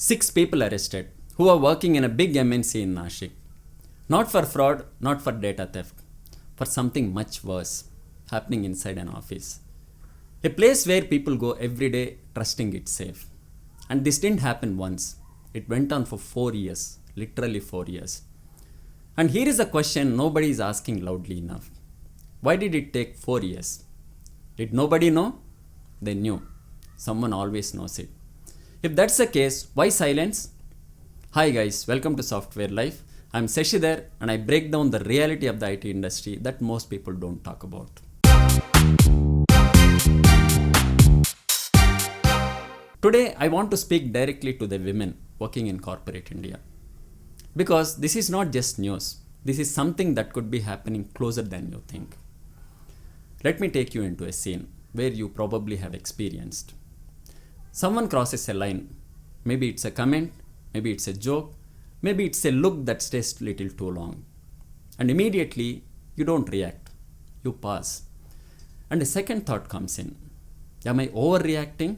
6 people arrested who are working in a big MNC in Nashik. Not for fraud, not for data theft, for something much worse happening inside an office. A place where people go every day trusting it's safe. And this didn't happen once. It went on for 4 years, literally 4 years. And here is a question nobody is asking loudly enough. Why did it take 4 years? Did nobody know? They knew. Someone always knows it. If that's the case, why silence? Hi guys, welcome to Software Life. I'm Seshidhar and I break down the reality of the IT industry that most people don't talk about. Today, I want to speak directly to the women working in corporate India. Because this is not just news. This is something that could be happening closer than you think. Let me take you into a scene where you probably have experienced. Someone crosses a line. Maybe it's a comment, maybe it's a joke, maybe it's a look that stays a little too long. And immediately, you don't react. You pause. And a second thought comes in. Am I overreacting?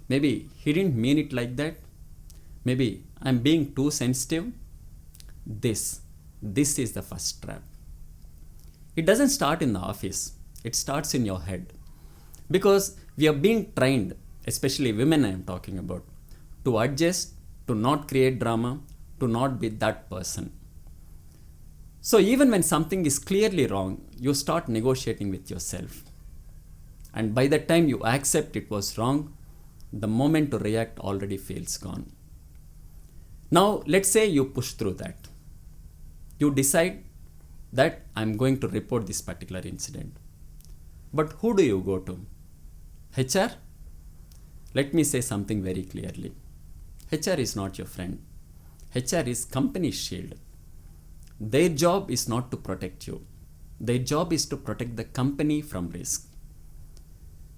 Maybe he didn't mean it like that. Maybe I'm being too sensitive. This is the first trap. It doesn't start in the office. It starts in your head. Because we have been trained, especially women I am talking about, to adjust, to not create drama, to not be that person. So even when something is clearly wrong, you start negotiating with yourself. And by the time you accept it was wrong, the moment to react already feels gone. Now let's say you push through that. You decide that I'm going to report this particular incident. But who do you go to? HR? Let me say something very clearly. HR is not your friend. HR is company's shield. Their job is not to protect you. Their job is to protect the company from risk.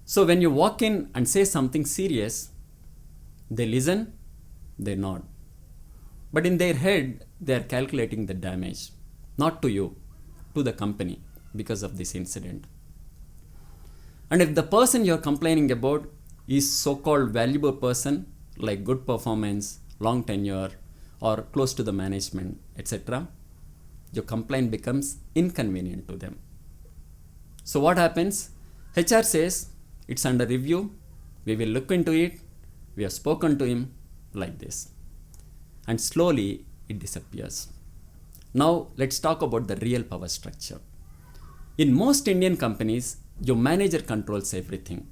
So when you walk in and say something serious, they listen, they nod. But in their head, they are calculating the damage. Not to you, to the company because of this incident. And if the person you're complaining about is so-called valuable person, like good performance, long tenure, or close to the management, etc., your complaint becomes inconvenient to them. So what happens? HR says, it's under review, we will look into it, we have spoken to him, like this. And slowly it disappears. Now let's talk about the real power structure. In most Indian companies, your manager controls everything.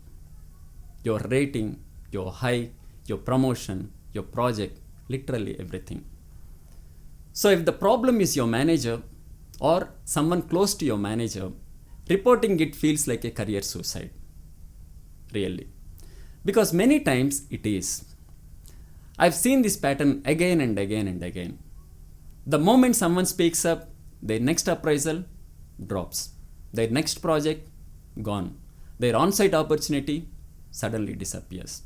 Your rating, your hike, your promotion, your project, literally everything. So if the problem is your manager or someone close to your manager, reporting it feels like a career suicide. Really. Because many times it is. I've seen this pattern again and again and again. The moment someone speaks up, their next appraisal drops. Their next project, gone. Their on-site opportunity suddenly disappears.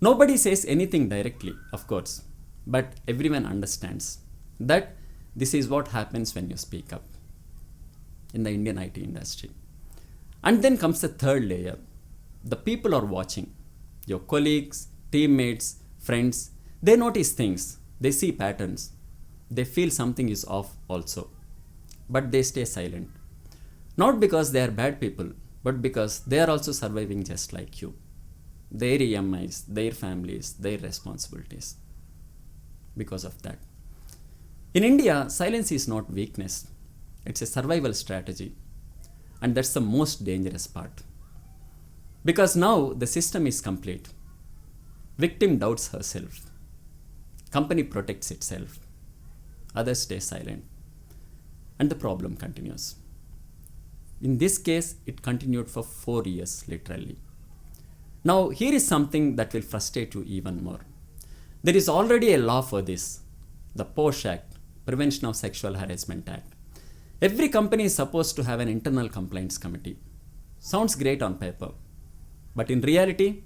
Nobody says anything directly, of course, but everyone understands that this is what happens when you speak up in the Indian IT industry. And then comes the third layer. The people are watching. Your colleagues, teammates, friends, they notice things. They see patterns. They feel something is off also. But they stay silent. Not because they are bad people, but because they are also surviving just like you. Their EMIs, their families, their responsibilities. Because of that. In India, silence is not weakness. It's a survival strategy. And that's the most dangerous part. Because now the system is complete. Victim doubts herself. Company protects itself. Others stay silent. And the problem continues. In this case, it continued for 4 years, literally. Now, here is something that will frustrate you even more. There is already a law for this, the POSH Act, Prevention of Sexual Harassment Act. Every company is supposed to have an internal complaints committee. Sounds great on paper. But in reality,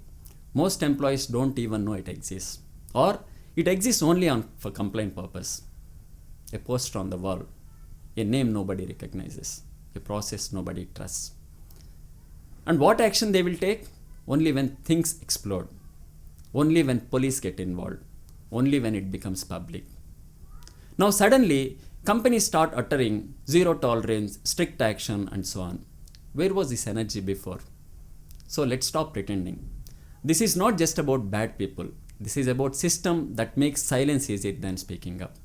most employees don't even know it exists. Or it exists only for complaint purpose. A poster on the wall, a name nobody recognizes, a process nobody trusts. And what action they will take? Only when things explode. only when police get involved, only when it becomes public. Now suddenly, companies start uttering zero tolerance, strict action and so on. Where was this energy before? So let's stop pretending. This is not just about bad people. This is about system that makes silence easier than speaking up.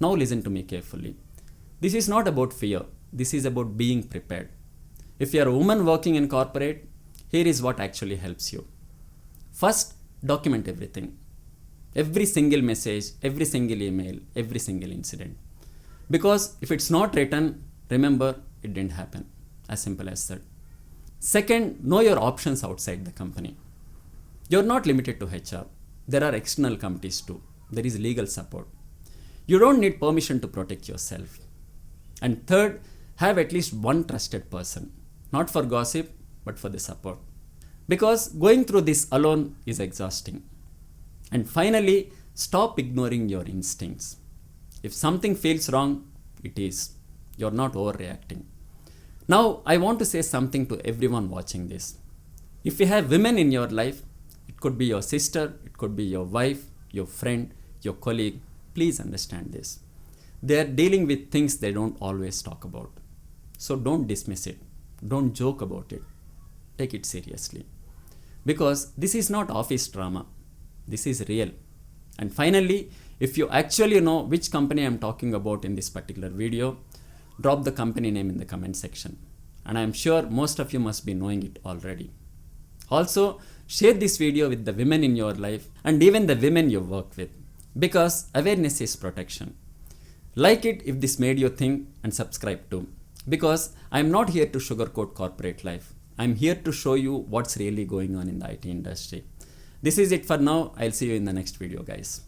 Now listen to me carefully. This is not about fear. This is about being prepared. If you are a woman working in corporate, here is what actually helps you. First, document everything. Every single message, every single email, every single incident. Because if it's not written, remember, it didn't happen. As simple as that. Second, know your options outside the company. You're not limited to HR. There are external committees too. There is legal support. You don't need permission to protect yourself. And third, have at least one trusted person. Not for gossip, but for the support. Because going through this alone is exhausting. And finally, stop ignoring your instincts. If something feels wrong, it is. You're not overreacting. Now, I want to say something to everyone watching this. If you have women in your life, it could be your sister, it could be your wife, your friend, your colleague, please understand this. They are dealing with things they don't always talk about. So don't dismiss it. Don't joke about it. Take it seriously. Because this is not office drama. This is real. And finally, if you actually know which company I'm talking about in this particular video, drop the company name in the comment section. And I'm sure most of you must be knowing it already. Also, share this video with the women in your life and even the women you work with. Because awareness is protection. Like it if this made you think, and subscribe too. Because I'm not here to sugarcoat corporate life. I'm here to show you what's really going on in the IT industry. This is it for now. I'll see you in the next video, guys.